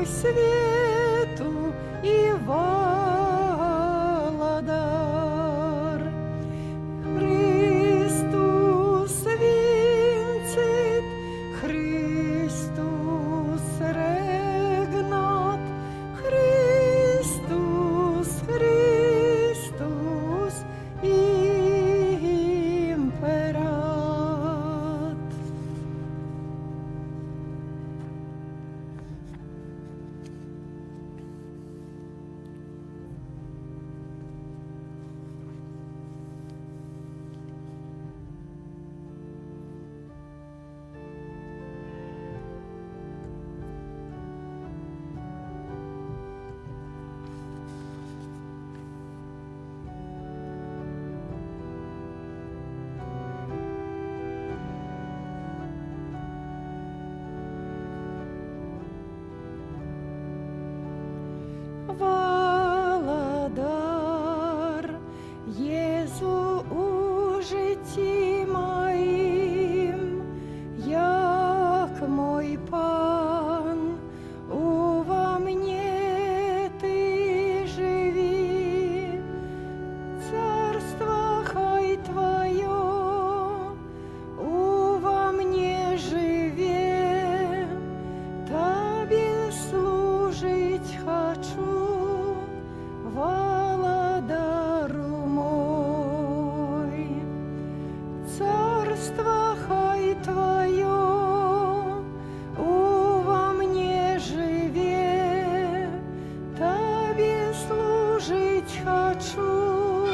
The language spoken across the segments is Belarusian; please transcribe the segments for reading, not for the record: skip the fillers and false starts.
свету и Валадар. Христос винцит, Христос регнат, Христос, Христос императ. Валадар, Єзу у житті моїм, як мой пан, во мне ти живі, царство хай твоє во мне живе, Тобі служить хочу, Валадару мой. Царство хай твое во мне живе, Тобі служить хочу,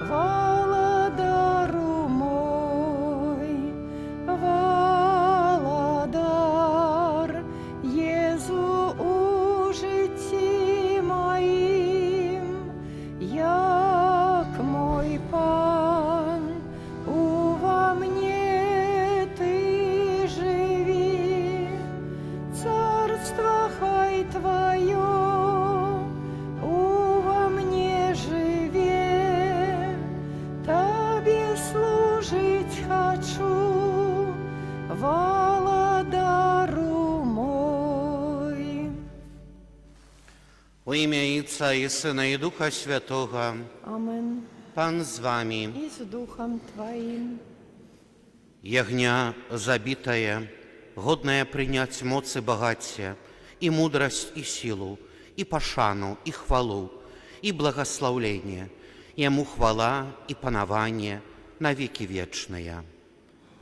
Валадару мой. Валадар, Єзу у житті моїм, як мой пан, во мне ти живі, царство хай твоє во мне живе, Тобі служить хочу, Валадару мой. У ім'я Отця і Сина і Духа Святого, Амен. Пан з вами. И с Духом Твоим. Ягня забитая, годная принять моцы богатия, и мудрость, и силу, и пошану, и хвалу, и благословление, Ему хвала и панование на веки вечные.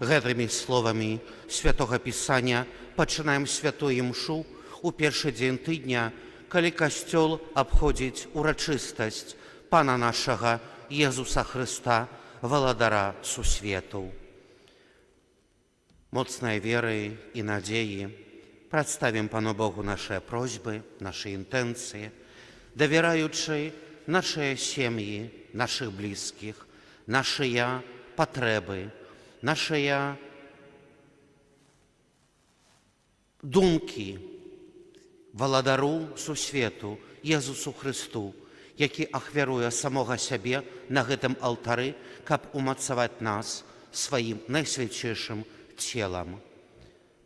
Гэтымі словами Святого Писания пачинаем святую мшу у першы дзень тыдня, калі касцёл абходзіць урачыстасць Пана нашага Езуса Христа, Валадара сусвету. Моцной верой и надеей представим Пану Богу наши просьбы, наши интенции, доверяючи наши семьи, наших близких, наши потребы, наши думки Валадару сусвету, Езусу Христу, які ахвяруе самога сябе на гэтым алтары, каб умацаваць нас сваім найсвятейшым целам.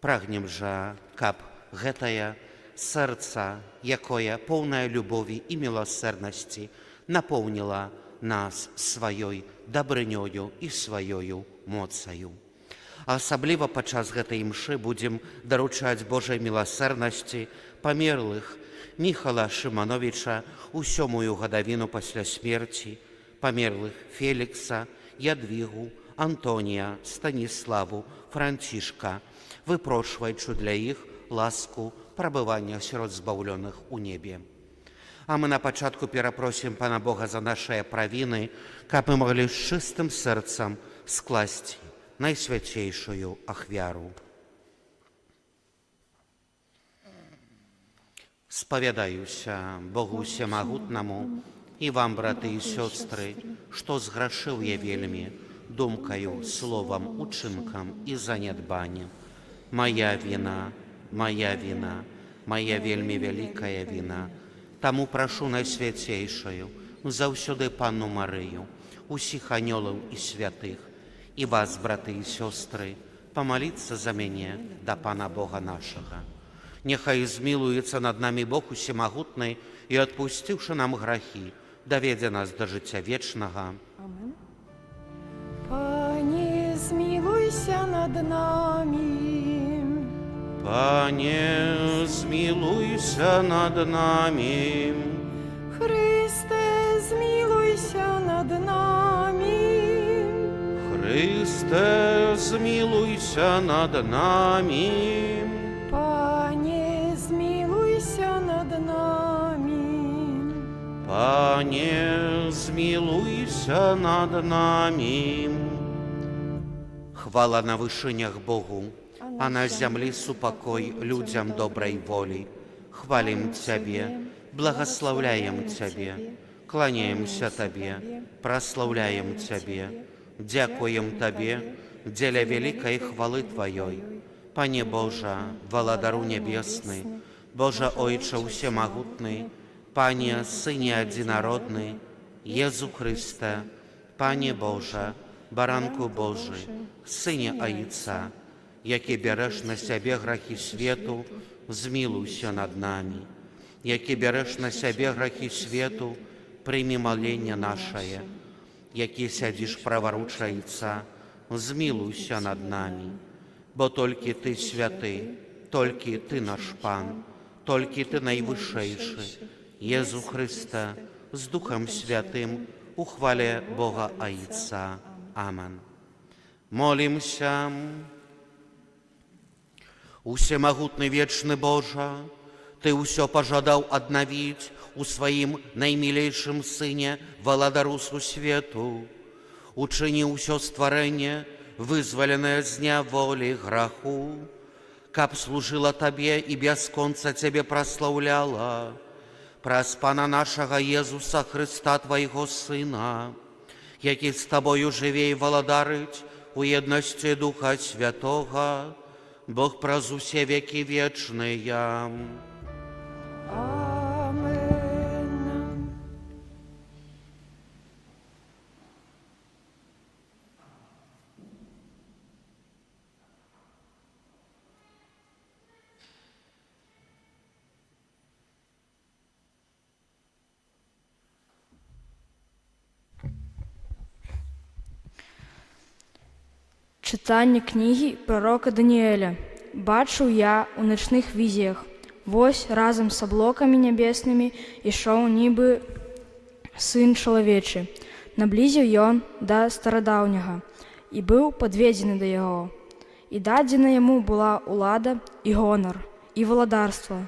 Прагнем жа, каб гэтае сэрца, якое поўнае любові і міласэрнасці, напоўніла нас сваёй дабрынёю і сваёю моцаю. Асабліва падчас гэтай імшы будзем даручаць Божай міласэрнасці памерлых Міхала Шымановича у 7-ю гадавіну пасля смерці, памерлых Фелікса, Ядвігу, Антонія, Станіславу, Францішка, выпрошваючы для іх ласку прабывання сярод збаўлёных у небе. А мы на пачатку перапросім Пана Бога за нашыя правіны, каб мы маглі з чыстым сэрцам скласці найсвяцейшую ахвяру. Спавядаюся Богу Всемагутнаму і вам, браты і сёстры, што зграшыў я вельмі думкаю, словам, учынкам і занядбаннем. Моя віна, моя віна, моя вельмі вялікая віна. Таму прашу найсвяцейшую, заўсёды Панну Марыю, усіх анёлаў і святых, і вас, браты і сёстры, памаліцца за мяне да Пана Бога нашага. Няхай змилуется над нами Бог усемагутный и, отпустивши нам грехи, доведе нас до життя вечного. Amen. Panie, zmiłuj się nad nami. Panie, zmiluйся над нами. Chryste, zmiłuj się nad nami. Христе, змилуйся над нами. Panie, zmiłuj się nad nami. Panie, змилуйся над нами. Хвала на вышинях Богу, а на земле супокой людям доброй воли. Хвалим Тебе, благословляем Тебе, кланяемся Тебе, прославляем Тебе, дякуем Тебе, деля великой хвалы Твоей. Пане Боже, Владару Небесный, Боже Ойче Всемогутный, Пане Сыне Одинородный, Езу Христе, Пане Боже, Баранку Божий, Сыне Отца, яки береш на себе грехи свету, змилуйся над нами. Яки береш на себе грехи свету, прими моление наше. Яки сядешь праворуч Отца, змилуйся над нами. Бо только Ты святый, только Ты наш Пан, только Ты наивысшейший, Езу Христа, с Духом Святым, ухвале Бога Отца. Амен. Молимся. Усемогутный вечный Боже, Ты усё пожадал одновить у Своим наимилейшим Сыне Владарусу свету. Учини усё створение, вызволенное з дня воли граху, каб служила Тебе и без конца Тебе прославляла. Праз Пана нашего Иисуса Христа, Твоего Сына, який з Тобою живе і владарить у єдності Духа Святого, Бог праз усе веки вечные. Amen. Читання книги пророка Даніеля. Бачив я у ночних візіях, вось разом з облаками небесними ішов ніби Сын чоловічий. Наблизив ён до стародавнього і був подведений до його. І дадена йому була улада і гонор, і владарство.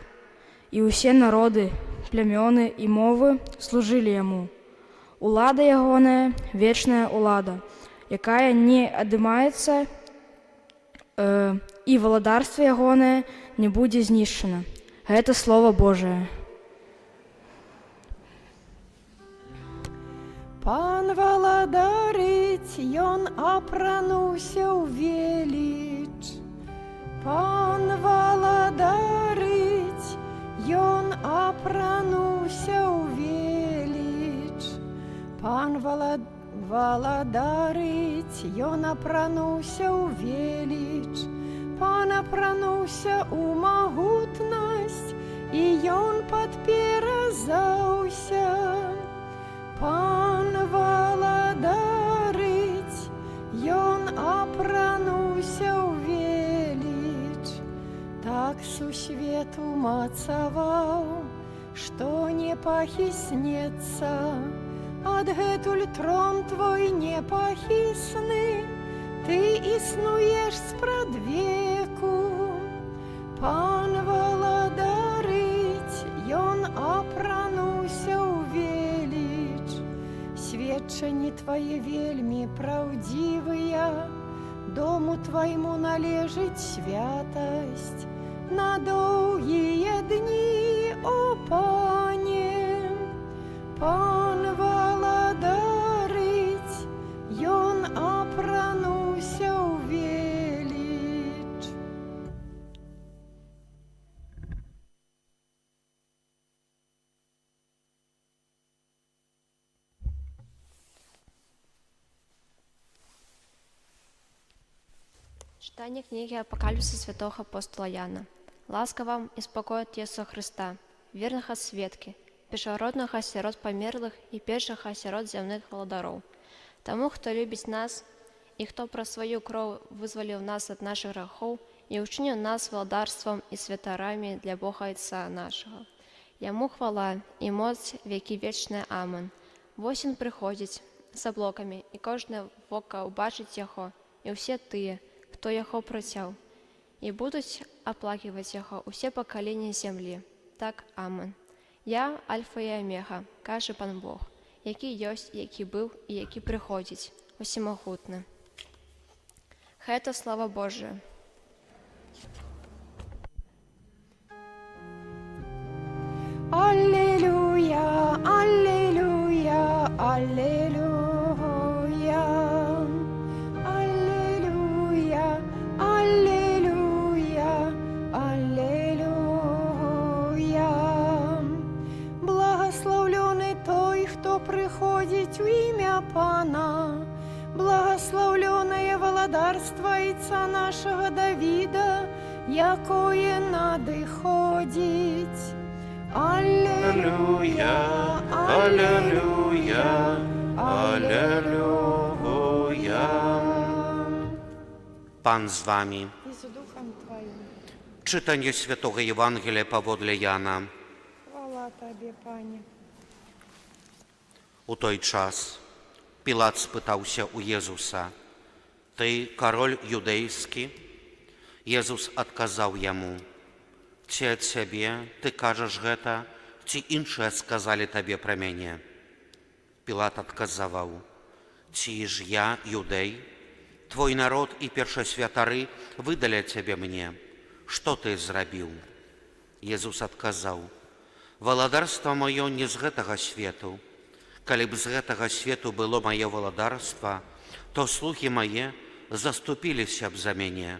І усі народи, племени і мови служили йому. Улада ягоная – вечная улада, якая не адымаецца, і владарство ягонае не будзе знішчана. Гэта Слово Божие. Пан владарить, ён апрануўся ў веліч. Пан владарить, ён апрануўся ў веліч. Пан владарить, ён апрануўся ў веліч. Пан апрануўся ў магутнасць, і ён падперазаўся. Пан владарить, ён апрануўся ў веліч. Так сусвет умацаваў, што не пахіснецца. Адгэтуль трон Твой непахісны, Ты існуеш спрадвеку. Пан владарить, ён апрануўся ў веліч. Сведчанні Твае вельмі праўдзівыя, дому Твайму належыць святасць. На доўгія дні, о Пане, Пан владарить, ён апрануўся ў веліч. Читання книги Апокаліпсиса святого апостола Яна. Ласка вам і спокой от Ісуса Христа, вірних ад сведкі, першародных асярод памерлых і першых асярод зямных валадароў. Таму, хто любіць нас і хто праз сваю кроў вызваліў нас ад нашых грахоў і ўчыніў нас валадарствам і святарамі для Бога Отца нашага. Яму хвала і моц векі вечныя. Амэн. Вось ён прыходзіць з аблокамі, і кожнае вока ўбачыць яго, і ўсе тыя, хто яго працяў. І будуць аплаківаць яго ўсе пакаленні зямлі. Так, амэн. Я Альфа і Омега, кажа Пан Бог, які ёсць, які быў і які прыходзіць, усімагутны. Гэта слава Божая. Аллилуйя, аллилуйя, аллилуйя. Аллилуйя, аллилуйя, аллилуйя. Благословлений той, хто приходить у ім'я Пана. Благословленное владарство Отца нашего Давида, якое надыходить. Аллилуйя, аллилуйя, аллилуйя. Пан з вами. И с Духом Твоим. Czytanie Świętego Ewangelia powodle Jana. Хвала Тебе, Пане. У той час Пілат спытаўся у Езуса: «Ты король юдэйскі?» Езус адказаў яму: «Ці ад сябе ты кажаш гэта, ці іншыя сказалі табе пра мяне?» Пілат адказаваў: «Ці ж я юдэй? Твой народ і першасвятары выдалі цябе мне. Што ты зрабіў?» Езус адказаў: «Валадарства маё не з гэтага свету. Калі б з гэтага свету было маё валадарства, то слугі мае заступіліся б за мяне,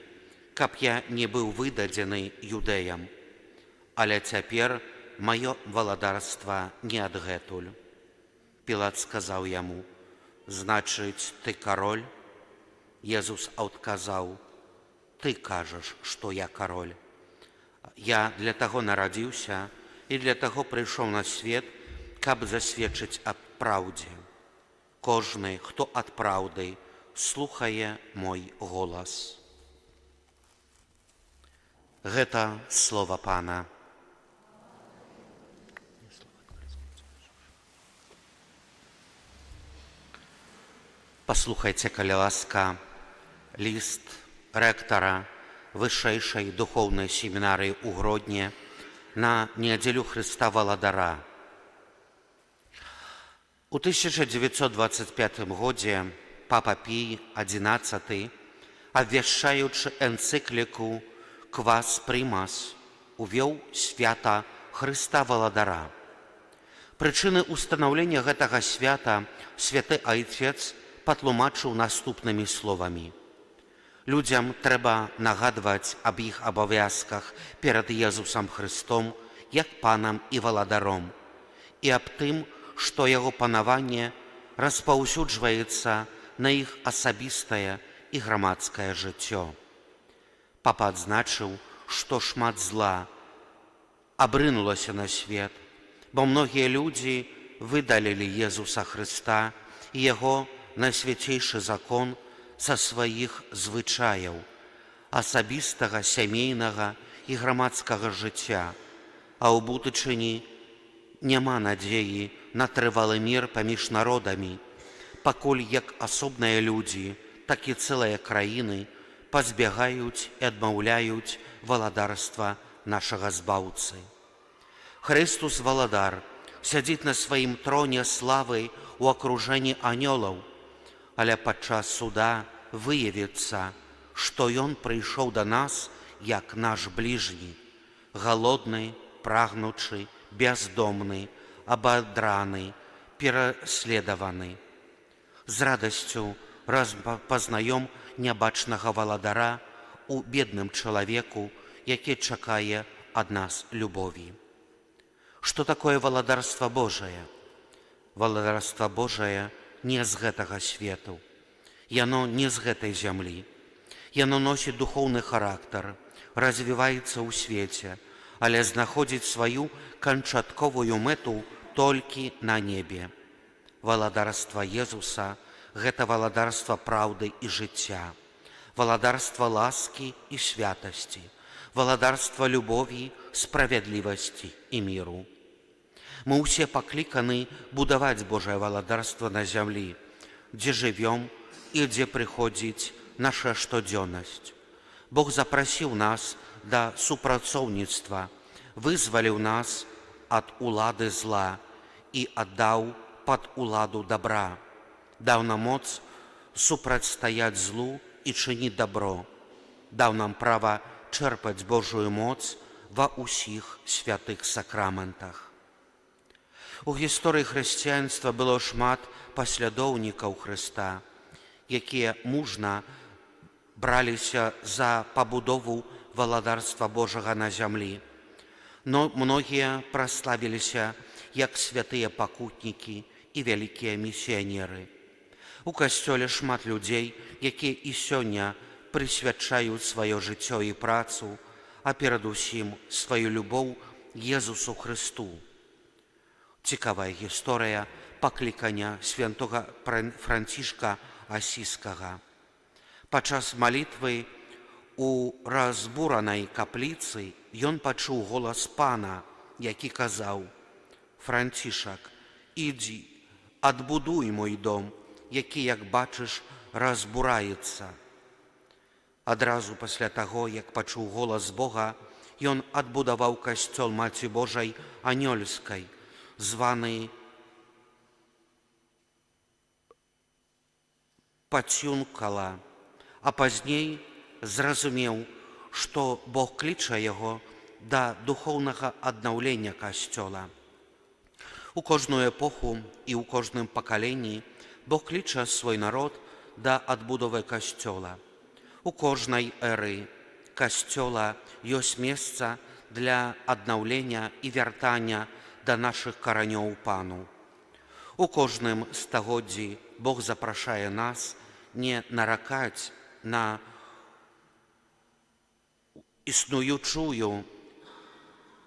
каб я не быў выдадзены юдэям. Але цяпер маё валадарства не адгэтуль». Пілат сказаў яму: «Значыць, ты король?» Езус адказаў: «Ты кажаш, што я король. Я для таго нарадзіўся і для таго прыйшоў на свет, каб засведчыць аб праўдзе. Кожны, хто ад праўды, слухае мой голас». Гэта слова Пана. Паслухайце, калі ласка, ліст рэктара вышэйшай духоўнай семінарыі ў Гродні на нядзелю Хрыста Валадара. У 1925 годзе папа Пій XI, абвяшчаючы энцыкліку «Квас Примас», увёў свята Хрыста Валадара. Прычыны ўстанаўлення гэтага свята святы Айцец патлумачыў наступнымі словамі: «Людзям трэба нагадваць аб іх абавязках перад Езусам Хрыстом як панам і валадаром і аб тым, што яго панаванне распаўсюджваецца на іх асабістае і грамадскае жыццё». Папа адзначыў, што шмат зла абрынулася на свет, бо многія людзі выдалілі Езуса Хрыста і яго найсвяцейшы закон са сваіх звычаяў, асабістага, сямейнага і грамадскага жыцця, а ў будучыні няма надзеі на трывалы мір паміж народамі, пакуль як асобныя людзі, так і цэлыя краіны пазбягаюць і адмаўляюць валадарства нашага збаўцы. Хрыстус Валадар сядзіць на сваім троне славы ў акружэнні анёлаў, але падчас суда выявіцца, што ён прыйшоў да нас як наш бліжні, галодны, прагнучы, бяздомны, абадраны, пераследаваны. З радасцю пазнаём нябачнага валадара у бедным чалавеку, які чакае ад нас любові. Што такое валадарства Божае? Валадарства Божае не з гэтага свету. Яно не з гэтай зямлі. Яно носіць духоўны характар развіваецца ў свеце, але знаходзіць сваю канчатковую мэту толькі на небе. Валадарства Езуса – гэта валадарства праўды і жыцця, валадарства ласкі і святасці, валадарства любові, справядлівасці і міру. Мы ўсе пакліканы будаваць Божае валадарства на зямлі, дзе жывём і дзе прыходзіць наша штодзённасць. Бог запрасіў нас да супрацоўніцтва, вызваліў нас ад улады зла і аддаў пад уладу добра, даў нам моц супрацьстаяць злу і чыніць добро, даў нам права чэрпаць Божую моц ва ўсіх святых сакраментах. У гісторыі хрысціянства было шмат паслядоўнікаў Хрыста, якія мужна браліся за пабудову валадарства Божага на зямлі. Но многія праславіліся як святыя пакутнікі і вялікія місіянеры. У касцёле шмат людзей, якія і сёння прысвячаюць сваё жыццё і працу, а перадусім сваю любоў Езусу Хрысту. Цікавая гісторыя паклікання святога Францішка Асіскага. Падчас малітвы у разбуранай капліцы ён пачуў голас Пана, які казаў: «Францішак, ідзі, адбудуй мой дом, які, як бачыш, разбураецца». Адразу пасля таго, як пачуў голас Бога, ён адбудаваў касцёл Маці Божай Анёльскай, званы Пацюнкала, а пазней зразумеў, што Бог кліча яго да духоўнага аднаўлення касцёла. У кожную эпоху і ў кожным пакаленні Бог кліча свой народ да адбудовы касцёла. У кожнай эры касцёла ёсць месца для аднаўлення і вяртання да нашых каранёў Пану. У кожным стагоддзі Бог запрашае нас не наракаць на існуючую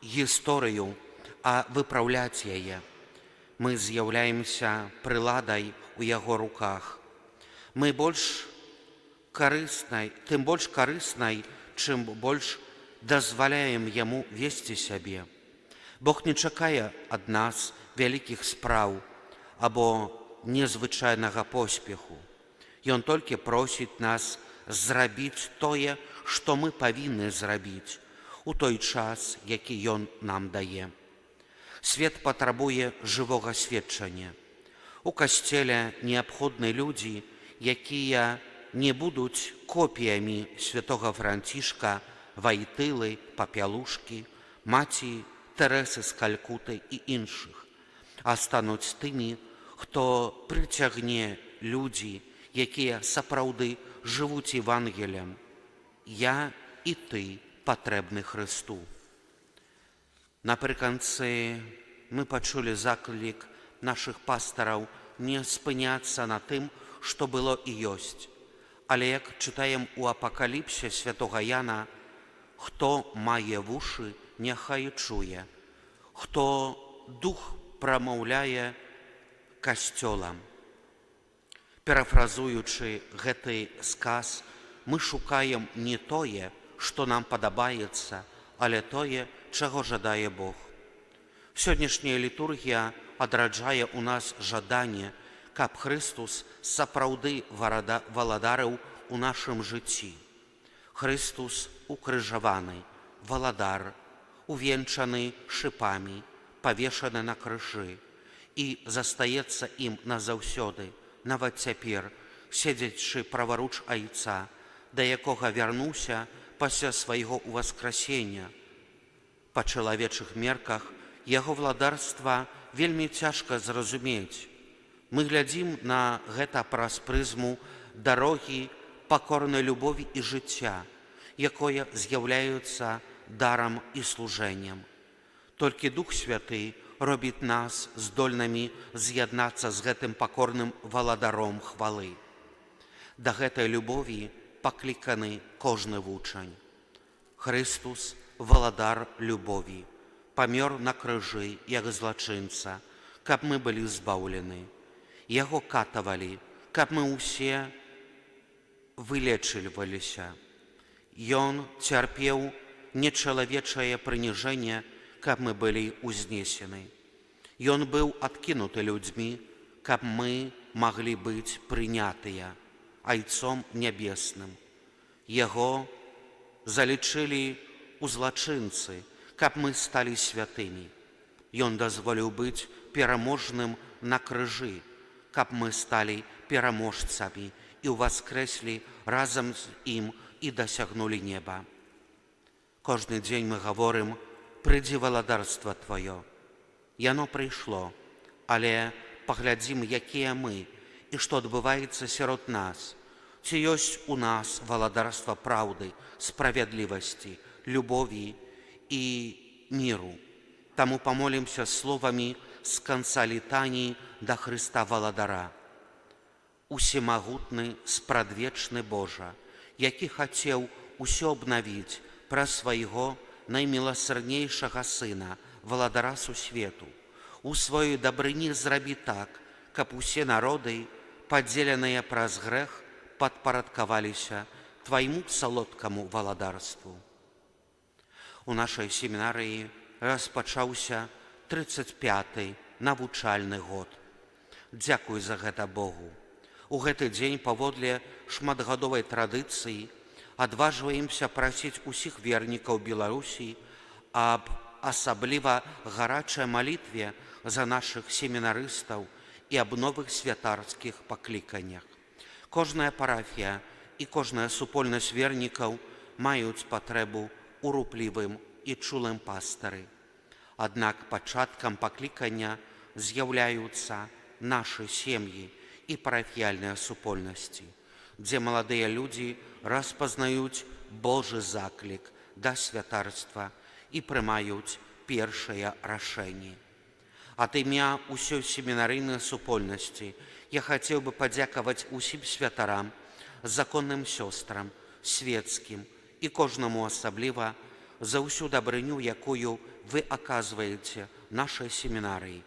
гісторыю, а выпраўляць яе. Мы з'яўляемся прыладай у яго руках. Мы тым больш карыснай, чым больш дазваляем яму весці сябе. Бог не чакае ад нас вялікіх спраў або незвычайнага поспеху. Ён толькі просіць нас зрабіць тое, што мы павінны зрабіць у той час, які ён нам дае. Свет патрабуе жывога сведчання. У касцеле неабходны людзі, якія не будуць копіямі святога Францішка, Вайтылы, Папялушкі, маці Тэрэсы з Калькуты і іншых, а стануць тымі, хто прыцягне людзі, якія сапраўды жывуць Евангеліем. Я і ты патрэбны Хрысту. Напрыканцы мы пачулі заклік нашых пастараў не спыняцца на тым, што было і ёсць. Але як чытаем у Апакаліпсе святога Яна, хто мае вушы, няхай чуе, хто дух прамаўляе касцёлам. Парафразуючы гэты сказ, мы шукаем не тое, што нам падабаецца, але тое, чаго жадае Бог. Сённяшняя літургія адраджае ў нас жаданне, каб Хрыстус сапраўды валадарыў у нашым жыцці. Хрыстус укрыжаваны, валадар, увенчаны шыпамі, павешаны на крыжы і застаецца ім назаўсёды, нават цяпер, седзячы праваруч Айца, да якога вярнуўся пасля свайго ўваскрасення. Па чалавечых мерках яго владарства вельмі цяжка зразумець. Мы глядзім на гэта праз прызму дарогі пакорнай любові і жыцця, якое з'яўляецца дарам і служэннем. Толькі Дух Святы робіць нас здольнымі з'яднацца з гэтым пакорным валадаром хвалы. Да гэтай любові пакліканы кожны вучань. Христус, валадар любові, памёр на крыжы, як злачынца, каб мы былі збаўлены. Яго катавалі, каб мы ўсе вылечыльваліся. Ён цярпеў нечалавечае прыніжэнне, каб мы былі ўзнесены. Ён быў адкінуты людзьмі, каб мы маглі быць прынятыя Айцом Нябесным. Яго залічылі ў злачынцы, каб мы сталі святымі. Ён дазволіў быць пераможным на крыжы, каб мы сталі пераможцамі і ўваскрэслі разам з ім і дасягнулі неба. Кожны дзень мы гаворым: «Прыйдзі валадарства Тваё». Яно прыйшло, але паглядзім, якія мы і што адбываецца сярод нас. Ці ёсць у нас валадарства праўды, справядлівасці, любові і міру. Таму памолімся словамі з канца літаніі да Хрыста Валадара. Усемагутны, спрадвечны Божа, які хацеў усё абнавіць праз свайго найміласэрнейшага Сына, Валадара сусвету, у сваёй дабрыні зрабі так, каб усе народы, падзеленыя праз грэх, падпарадкаваліся Твайму салодкаму валадарству. У нашай семінарыі распачаўся 35-й навучальны год. Дзякуй за гэта Богу. У гэты дзень паводле шматгадовай традыцыі адважваемся прасіць усіх вернікаў Беларусі аб асабліва гарачай малітве за нашых семінарыстаў і аб новых святарскіх пакліканнях. Кожная парафія і кожная супольнасць вернікаў маюць патрэбу ў руплівым і чулым пастары. Аднак пачаткам паклікання з'яўляюцца нашы сем'і і парафіяльныя супольнасці, дзе маладыя людзі распазнаюць Божы заклік да святарства і прымаюць першыя рашэнні. Ад імя ўсёй семінарыйнай супольнасці я хацеў бы падзякаваць усім святарам, законным сёстрам, свецкім і кожнаму асабліва за ўсю дабрыню, якую вы аказваеце нашай семінарыі.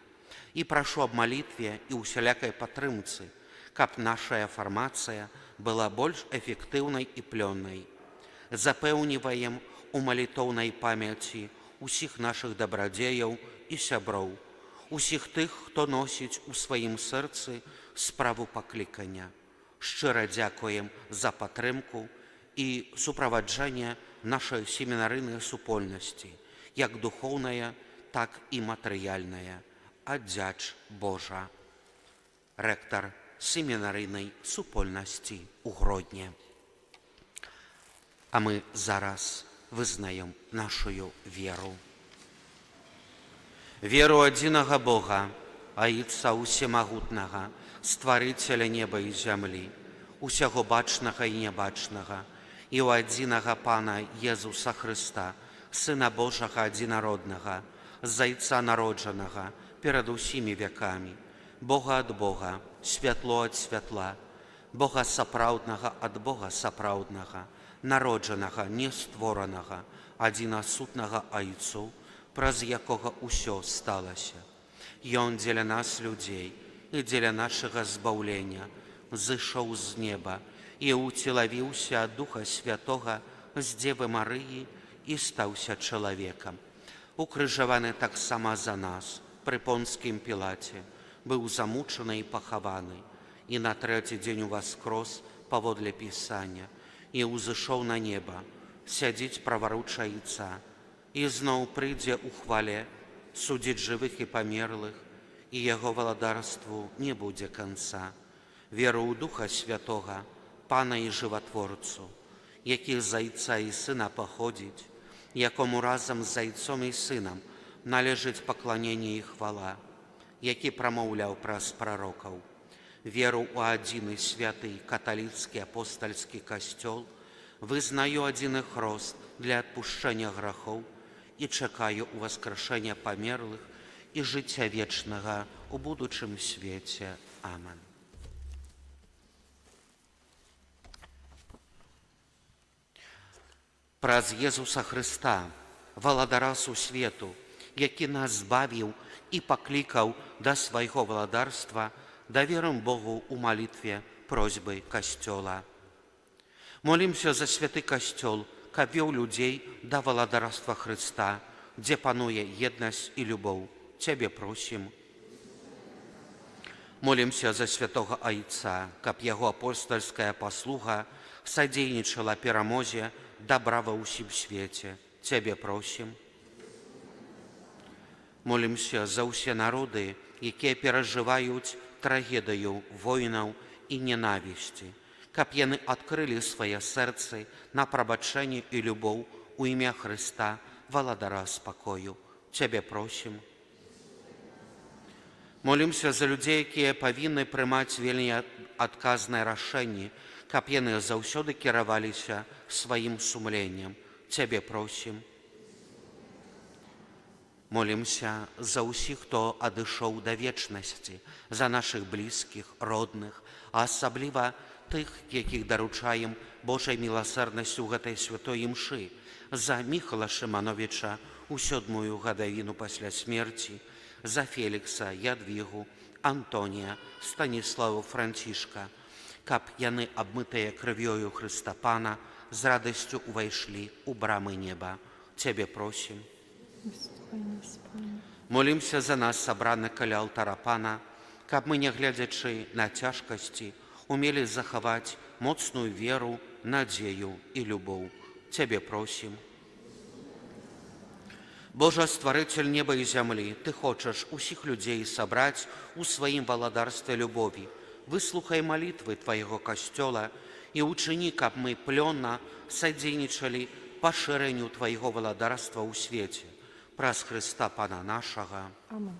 І прашу аб малітве і усялякай падтрымцы, каб нашая фармацыя была больш эфектыўнай і плённай. Запэўніваем у малітоўнай памяці усіх нашых дабрадзеяў і сяброў, усіх тых, хто носіць у сваім сэрцы справу паклікання. Шчыра дзякуем за падтрымку і суправаджанне нашай семінарыйнай супольнасці, як духоўная, так і матэрыяльная. Аддзяч Божа. Рэктар семінарыйнай супольнасці ў Гродні. А мы зараз вызнаем нашую веру. Веру адзінага Бога, Айца Усемагутнага, Стварыцеля неба і зямлі, усяго бачнага і нябачнага, і ў адзінага Пана Езуса Хрыста, Сына Божага адзінароднага, Зайца народжанага перад усімі вякамі, Бога ад Бога, святло ад святла, Бога сапраўднага ад Бога сапраўднага, народжанага, нестворанага, адзінасутнага Айцу, праз якога ўсё сталася. Ён дзеля нас, людзей, і дзеля нашага збаўлення зышоў з неба і уцелавіўся ад Духа Святога з Дзевы Марыі і стаўся чалавекам. Укрыжаваны таксама за нас пры Понскім Пілаце, быў замучаны і пахаваны, і на трэці дзень уваскрос паводле Пісання, і ўзышоў на неба, сядзіць праваруч Айца, і зноў прыйдзе ў хвале судзіць жывых і памерлых, і яго валадарству не будзе канца. Веру ў Духа Святога, Пана і Жыватворцу, які з Айца і Сына паходзіць, якому разам з Айцом і Сынам належыць пакланенне і хвала, які прамаўляў праз прарокаў. Веру ў адзіны святы каталіцкі апостальскі касцёл, вызнаю адзіны хрост для адпушчэння грахоў і чакаю ўваскрашэння памерлых і жыцця вечнага ў будучым свеце. Амен. Праз Езуса Христа, валадара сусвету, які нас збавіў і паклікаў да свайго валадарства, даверым Богу ў малітве просьбы Касцёла. Молімся за святы Касцёл, каб вёў людзей да валадарства Христа, дзе пануе еднасць і любоў. Цябе просім. Молімся за святого Айца, каб яго апостольская паслуга садзейнічала перамозе добра ва ўсім свеце. Цябе просім. Молімся за ўсе народы, якія перажываюць трагедыю войнаў і ненавісці, каб яны адкрылі свае сэрцы на прабачэнне і любоў у імя Христа, валадара спакою. Цябе просім. Молімся за людзей, якія павінны прымаць вельмі адказныя рашэнні, каб яны заўсёды кіраваліся сваім сумленнем. Цябе просім. Молімся за ўсіх, хто адышоў да вечнасці, за нашых блізкіх, родных, а асабліва тых, якіх даручаем Божай міласэрнасцю гэтай святой імшы, за Міхала Шымановича у 7-ю гадавіну пасля смерці, за Фелікса, Ядвігу, Антонія, Станіславу, Францішка, каб яны, абмытыя крывёю Хрыста Пана, з радасцю увайшлі ў брамы неба. Цябе просім. Молімся за нас, сабраны каля алтара Пана, каб мы, не глядзячы на цяжкасці, умелі захаваць моцную веру, надзею і любоў. Цябе просім. Божа, стварыцель неба і зямлі, Ты хочаш усіх людзей сабраць у сваім валадарстве любові. Выслухай малітвы Твайго Касцёла і ўчыні, каб мы плённа садзейнічалі пашырэнню Твайго валадарства ў свеце. Праз Христа Пана нашага. Амин.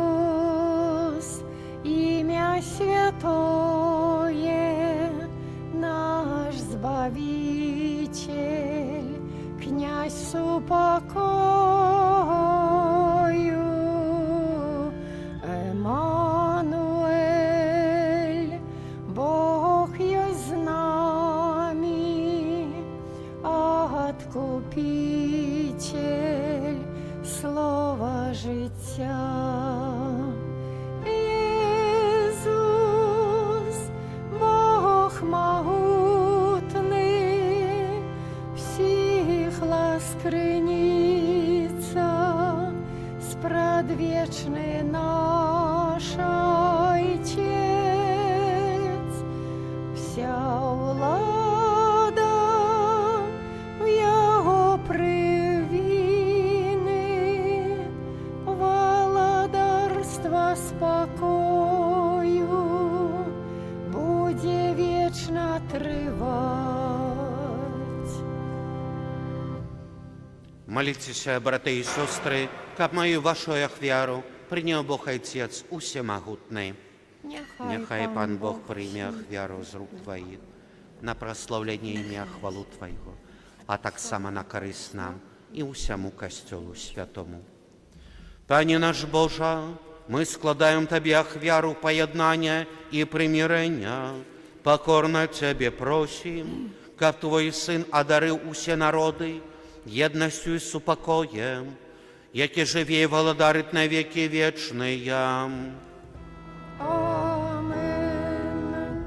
Иисус, имя святое, наш Збавитель, князь с упокою, Эммануэль, Бог есть с нами, Откупитель, слово життя. Иисус, Бог могутний, всіх ласкриниця, спрадвечный наш Отец, вся влада в Його привини, валадарства спокою буде вічно тривать. Моліться, брати і сестри, каб мою вашу ахвяру прийняв Бог Отець усемогутний. Нехай Пан Бог прийме ахвяру з рук Твоїх на прославлення ім'я хвалу Твоєго, а так само на користь нам і усьому Костьолу святому. Пане наш Боже, ми складаємо Тобі ахвяру поєднання і примирення. Покорно Тебе просим, каб Твой Син одарив усі народи єдністю і супокоєм, яке живе і володарить на віки вічні. Amen.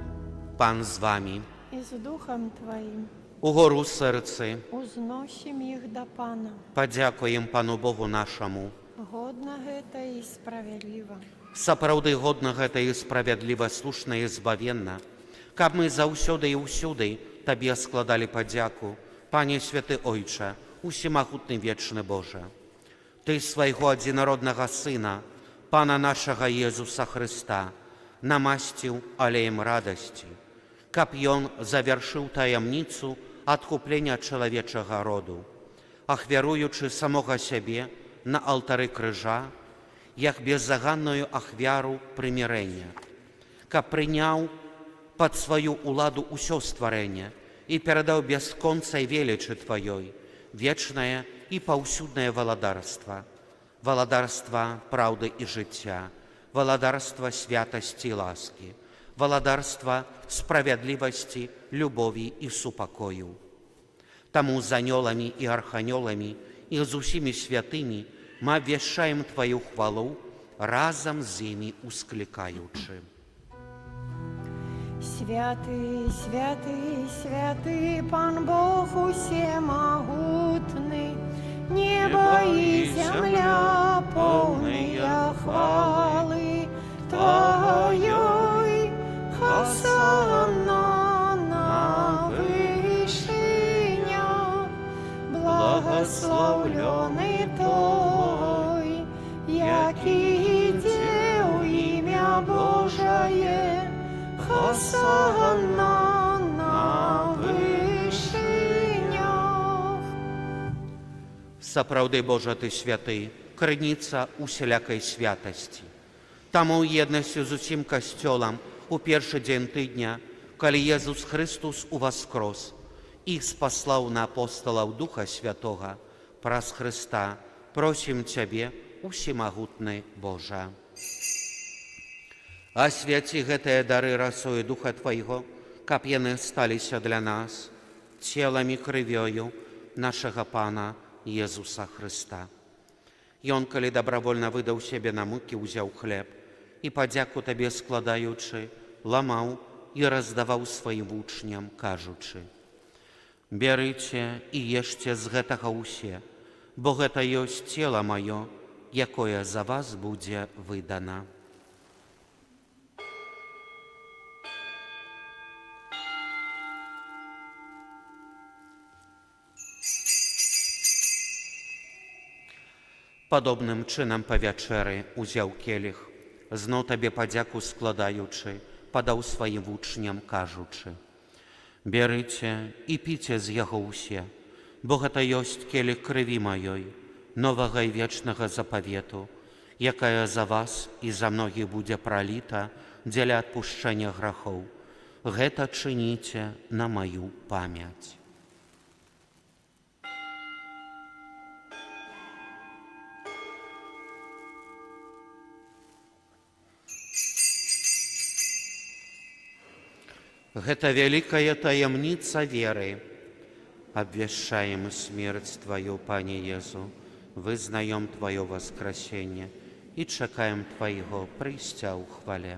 Пан з вами. И с Духом Твоим Угору серце, узносим их до Пана. подякуємо Пану Богу нашому. Годно это и справедливо. Сапраўды годна гэта і справядліва, слушна і збавенна, каб мы заўсёды і ўсюды Табе складалі падзяку, Пане святы Ойча, усемагутны вечны Божа. Ты свайго адзінароднага Сына, Пана нашага Езуса Христа, намасціў алеем радасці, каб Ён завяршыў таямніцу адкуплення чалавечага роду, ахвяруючы самога сябе на алтары крыжа, як беззаганную ахвяру прымірэння, каб прыняў пад сваю уладу ўсё стварэнне і перадаў бясконцай велічы Тваёй вечнае і паўсюднае валадарства. валадарства праўды і жыцця, валадарства святасці і ласкі, валадарства справядлівасці, любові і супакою. Таму з анёламі і арханёламі і з усімі святымі мы абвяшчаем Тваю хвалу, разам з імі усклікаючы. Святы, святы, святы, Пан Бог усемагутны, небо і земля полныя хвалы Твоей. Хосанна на вышынях, благословленный той, які іде у ім'я Божае. Хосанна на вышынях. Сапраўды, Божа, Ты святы, крыніца усялякай святасці. Таму ў еднасці з усім касцёлам у першы дзень тыдня, калі Езус Христус уваскрос і спаслаў на апосталаў Духа Святога, праз Хрыста просім Цябе, усемагутны Божа. Асвяці гэтыя дары расою Духа Твайго, каб яны сталіся для нас целам і крывёю нашага Пана Езуса Хрыста. Ён, калі дабравольна выдаў сябе на мукі, узяў хлеб і, падзяку Табе складаючы, ламаў і раздаваў сваім вучням, кажучы: «Бярыце і ешце з гэтага ўсе, бо гэта ёсць цела маё, якое за вас будзе выдана». Падобным чынам па вячэры узяў келіх, зноў Табе падзяку складаючы, падаў сваім вучням, кажучы: «Бярыце і піце з яго ўсе, бо гэта ёсць келіх крыві маёй, новага і вечнага запавету, якая за вас і за многіх будзе праліта дзеля адпушчэння грахоў. Гэта чыніце на маю памяць». Гэта вялікая таямніца веры. Абвяшчаем смерць Тваю, Пане Езу, вызнаем Твое воскресенье і чакаем Твайго прыйсця ў хвале.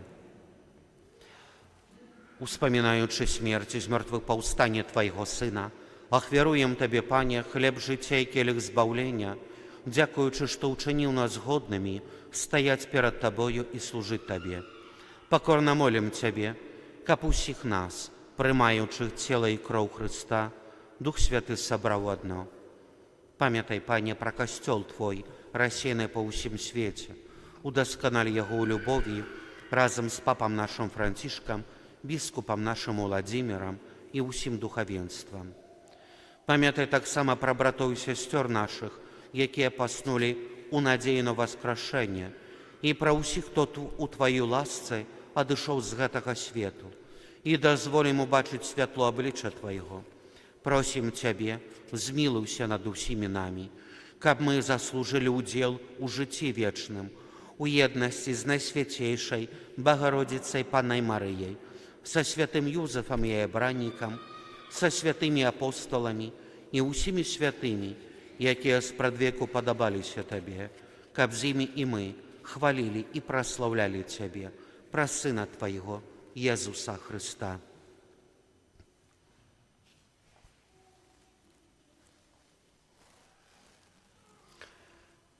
Успамінаючы смерць і змёртвых-паўстанне Твайго Сына, ахвяруем Табе, Пане, хлеб жыцця і келіх збаўлення, дзякуючы, што ўчыніў нас годнымі стаяць перад Табою і служыць Табе. Пакорна молім Цябе, каб усіх нас, прымаючых цела і кроў Хрыста, Дух Святы сабраў адно. Памятай, Пане, пра касцёл Твой, рассеяны па ўсім свеце, удасканалі яго ў любові разам з папам нашым Францішкам, біскупам нашым Уладзімірам і ўсім духавенствам. Памятай таксама пра братоў і сясцёр нашых, якія паснулі ў надзеі на васкрашэнне, і пра ўсіх, хто у Тваёй ласцы адышоў з гэтага свету, і дазволім убачыць святло аблічча Твайго. Просім Цябе, змілуйся над усімі намі, каб мы заслужылі ўдзел у жыцці вечным, у еднасці з найсвяцейшай Багародзіцай Паннай Марыяй, са святым Юзефам і абраннікам, са святымі апосталамі і ўсімі святымі, якія спрадвеку падабаліся Табе, каб з імі і мы хвалілі і праслаўлялі Цябе, праз Сына Твайго, Езуса Хрыста.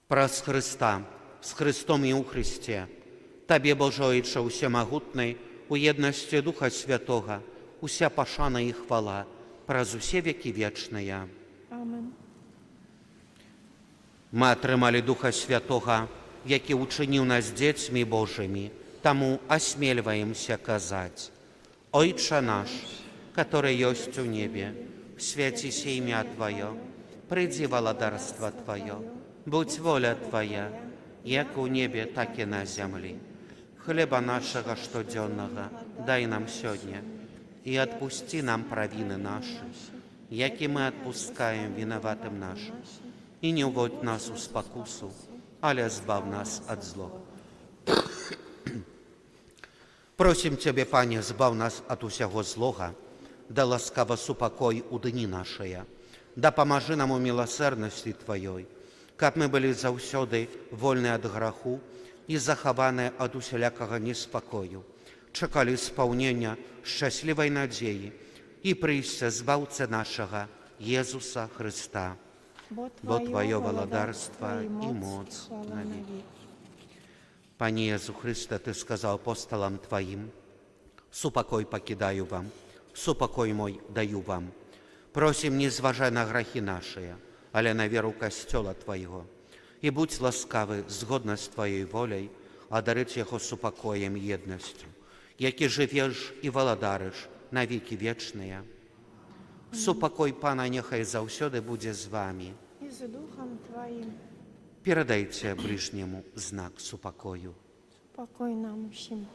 Праз Хрыста, з Хрыстом і ў Хрысце, Табе, Божа Ойча усемагутны, у еднасці Духа Святога, уся пашана і хвала, праз усе векі вечныя. Амен. Мы атрымалі Духа Святога, які ўчыніў нас дзецьмі Божымі, таму асмельваемся казаць: «Ойча наш, который ёсць у небе, свяціся імя Твоё, прыйдзі валадарства Твоё, будь воля Твоя, як у небе, так і на зямлі. Хлеба нашага штодзённага дай нам сёння, і адпусці нам правіны нашы, які мы адпускаем вінаватым нашым, і не ўводь нас у спакусу, але збав нас ад злого. Просім Цябе, Пане, збав нас ад усяго злога, да ласкава супакой у дні нашыя, да памажы нам у міласэрнасці Тваёй, каб мы былі заўсёды вольныя ад граху і захаваныя ад усялякага неспакою, чакалі спаўнення шчаслівай надзеі і прыйсця збаўцы нашага Езуса Хрыста. Бо Твое валадарство и моц навеки. Пане Езу Христе, Ты сказал апостолам Твоим: «Супокой покидаю вам, супокой мой даю вам. Просим, не зважай на грахи наши, але на веру костела Твоего. И будь ласкавы, згодно с Твоей волей, одарить Его супокоем и едностью, яки живешь и валадарыш на веки вечные. Супокой Пана нехай заўсёды будзе з вами. И с Духом Твоим. Передайте ближнему знак супокою. Покой нам всем.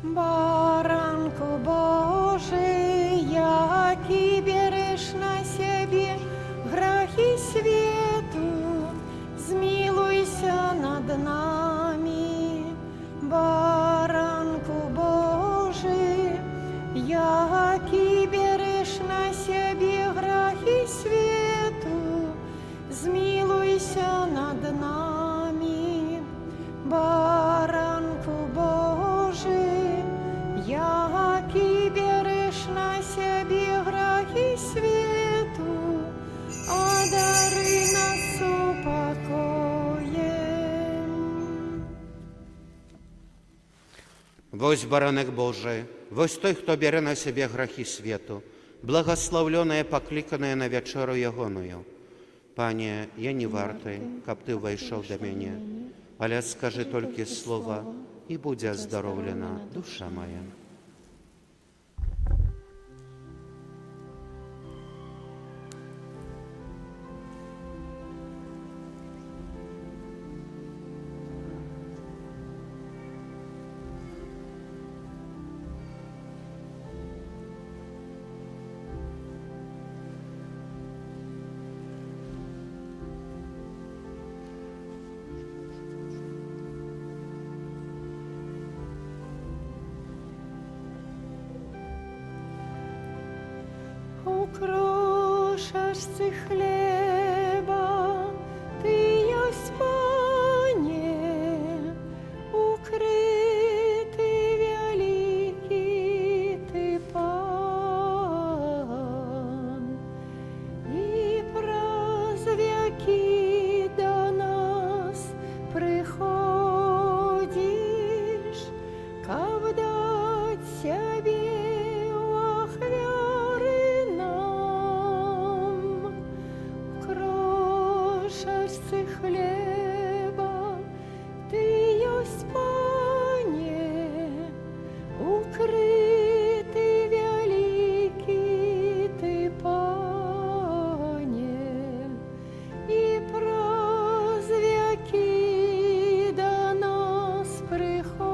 Баранку Божий, який береш на себе грехи свету, змилуйся над нами. Баранку Божий, який береш на себе грехи свету, змилуйся над нами. Баранку Божий, який береш на себе грехи свету, одари нас упокоем. Вось баранек Божий, вось той, хто бере на себе грахи свету, благословленное, покликанное на вечеру ягоную. Пане, я не варты, каб Ты войшов до меня, але скажи только слова, и будь оздоровлена душа моя. У крошечці хлеба Ти єсть, Пане, укритий великий Ти Пан, і праз веки до нас приходиш, каб дать себе хлеба, Ты єсть, Пане, укритий великий Ти Пане, і праз веки до нас приходиш,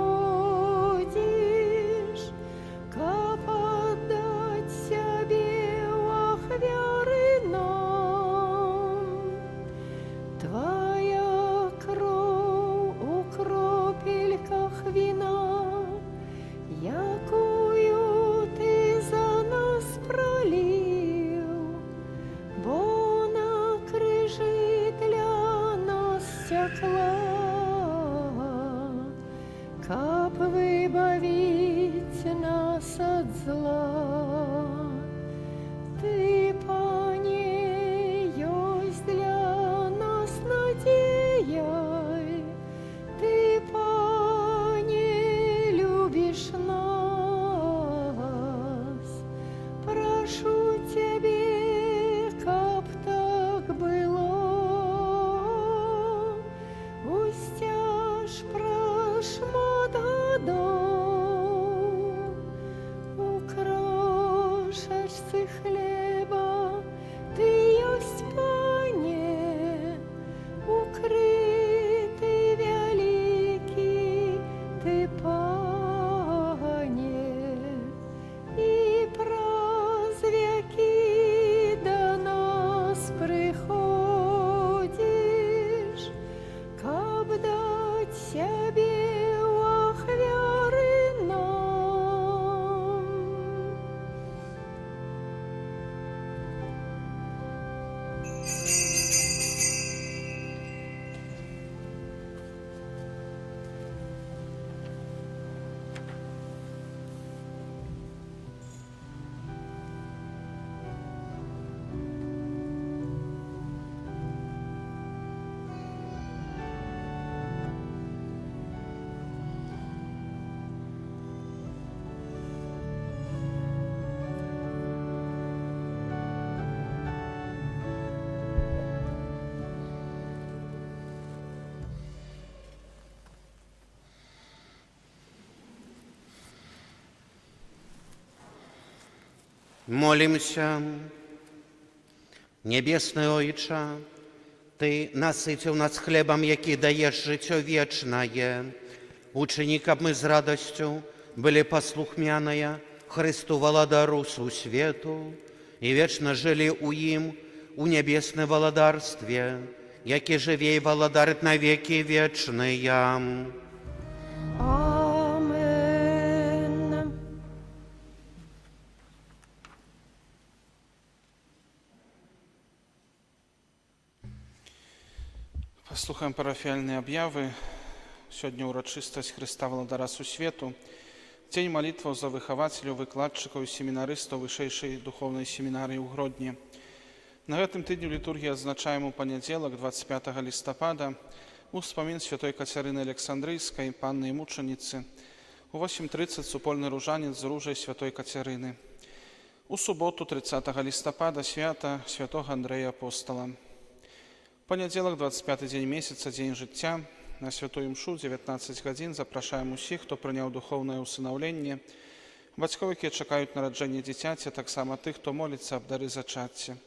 Молимся. Небесный Ойче, Ты насытил нас хлебом, який даешь життя вечное. Учини, каб мы с радостью были послухмяные Христу Володару свету и вечно жили у им, у небесной володарстве, яки живей володарит на веки вечные. Amen. Послухаємо парафіальні об'яви. Сьогодні урочистість Христа Володара Сусвету. Дзень молитваў за выхавацеляў, выкладчыкаў і семінарыстаў вышэйшай духовнай семінарыі ў Гродні. На гэтым тыдню літургіі адзначаем у панядзелак, 25 лістапада, успамін святой Кацярыны Александрыйскай, панны і мучаніцы. У 8:30 супольны ружанец з ружай святой Кацярыны. У суботу, 30 лістапада, свята святога Андрэя Апостала. Панядзелак, 25 дзень месяца, дзень жыцця. На святую імшу 19 гадзін запрашаем усіх, хто прыняў духоўнае ўсынаўленне, бацькоў, якія чакаюць нараджэння дзіцяці, таксама тых, хто моліцца аб дары зачацця.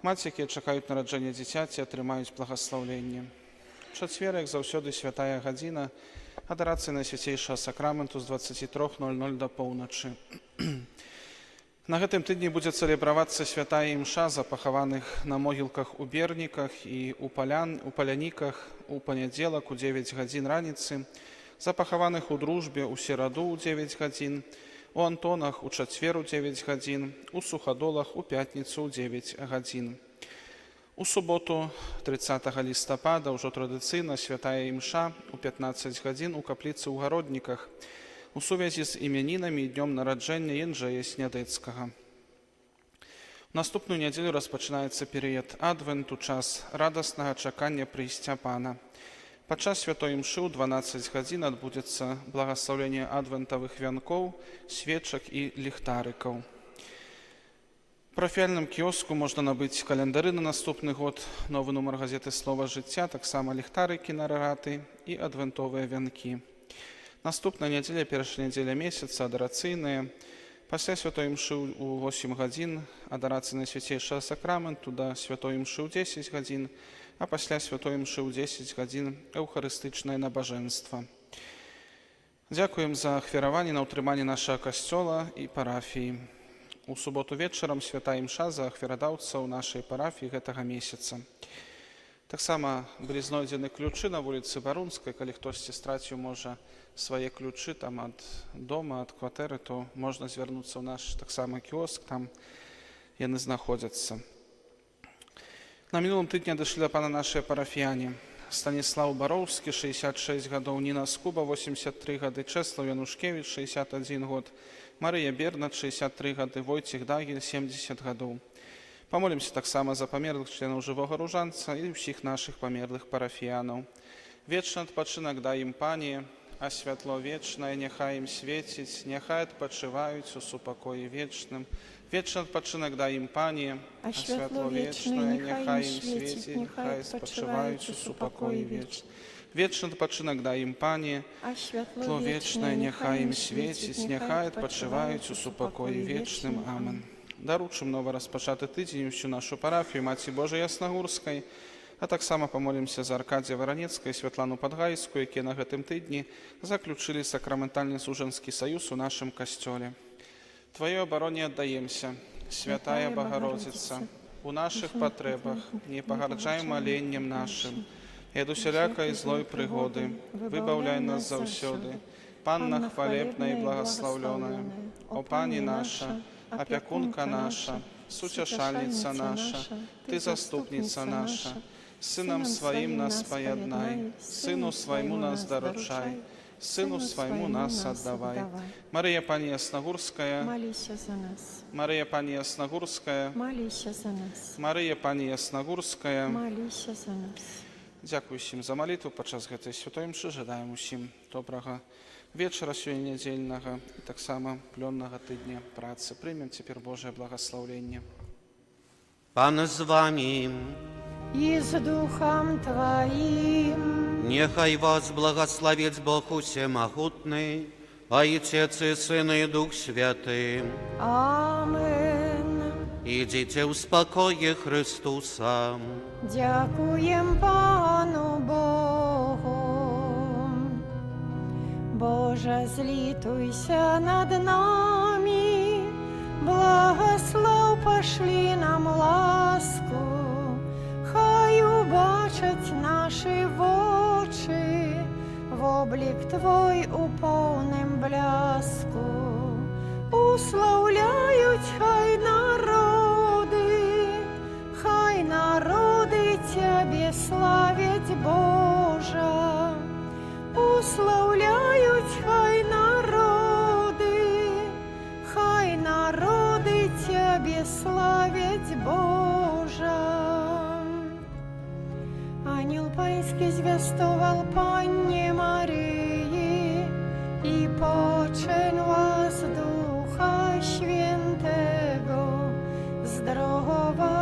Маці, якія чакаюць нараджэння дзіцяці, атрымаюць благаслаўленне. Чацвер, як заўсёды, святая гадзіна, адарацыя Найсвяцейшага сакраменту з 23:00 да поўначы. На гэтым тыдні будзе цэлебравацца святая імша за пахаваных на могілках у Берніках і у Паляніках у панядзелак у 9 гадзін раніцы, за пахаваных у Дружбе у сераду ў 9 гадзін, у Антонах у чацвер у 9 гадзін, у Сухадолах у пятніцу ў 9 гадзін. У суботу, 30 лістапада, ўжо традыцыйна святая імша у 15 гадзін у капліцы ў Гародніках, у сувязі з імянінамі і днём нараджэння Янджэя Снядэцкага. У наступную нядзелю распачынаецца перыяд адвенту, час радаснага чакання прыйсця Пана. Падчас святой імшы ў 12 гадзін адбудзецца благаслаўленне адвентавых вянкоў, свечак і ліхтарыкаў. У парафіяльным кіоску можна набыць календары на наступны год, новы нумар газеты «Слова жыцця», таксама ліхтарыкі на рагаты і адвентовыя вянкі. Наступная нядзеля, першая нядзеля месяца, адарацыйная. Пасля святой імшы ў 8 гадзін, адарацыя Найсвяцейшага сакраменту, да святой імшы ў 10 гадзін, а пасля святой імшы ў 10 гадзін эўхарыстычнае набажэнства. Дзякуем за ахвяраванне на ўтрыманне нашага касцёла і парафіі. У суботу вечарам святая імша за ахвярадаўцаў нашай парафіі гэтага месяца. Таксама былі знойдзены ключы на вуліцы Барунскай, калі хтосьці страціў, можа, свае ключы там ад дома, ад кватэры, то можна звярнуцца ў наш таксама кіоск, там яны знаходзяцца. На мінулым тыдні адышлі да пана нашыя парафіяне. Станіслав Бароўскі, 66 гадоў, Ніна Скуба, 83 гады, Чэслав Янушкевіч, 61 год, Марыя Бернат, 63 гады, Войцех Дагіль, 70 гадоў. Памолімся таксама за памерлых членаў жывога ружанца і ўсіх нашых памерлых парафіянаў. Вечны адпачынак дай ім, Пане, а святло вечнае няхай ім свеціць, няхай адпачываюць у супакоі вечным. Вечны адпачынак дай ім, Пане, а святло вечнае няхай ім свеціць, няхай адпачываюць у супакоі вечным. Вечны адпачынак дай ім, Пане, а святло вечнае няхай ім свеціць, няхай адпачываюць у супакоі вечным. Амен. Даручым нова распачаты тыдзень усю нашу парафію Маці Божай Яснагурскай, а таксама памолімся за Аркадзія Варанецкая і Святлану Падгайскую, якія на гэтым тыдні заключылі сакраментальны сужанскі саюз у нашым касцёле. Тваёй абароне аддаемся, святая Багародзіца, у нашых патрэбах не пагарджай маленнем нашым, і ад усялякай злой прыгоды выбаўляй нас заўсёды, Панна хвалебная і благаслаўлёная, о Пані наша, опекунка наша, суцяшальница наша, Ты заступница наша, Сыном Своим нас пояднай, Сыну Своему нас доручай, Сыну Своему нас отдавай. Мария Пани Ясногурская, Молися за нас. Мария Пани Ясногурская, Молися за нас. Мария Пани Ясногурская. Молися за нас. Дзякуй усім за малітву падчас гэтай святой імшы. Жадаем усім добрага вечара сёння нядзельнага і таксама плённага тыдня працы. Прымем цяпер Божае благаслаўленне. Пан з вами. И с Духом Твоим. Нехай вас благословит Бог Всемогутный, Отец и Сын и Дух Святый. Аминь. Ідіть у спокої Христуса. Дякуєм Пану Богу. Боже, злітуйся над нами, благослов пошли нам ласку, хай убачать наші очі, в облік Твой у повним бляску. Уславляють хай народи Тебе славять Божа. Уславляють хай народи Тебе славять Божа. Ангел Паїський звістував Панні Марії, і почен вас Духа Świętego, zdrowa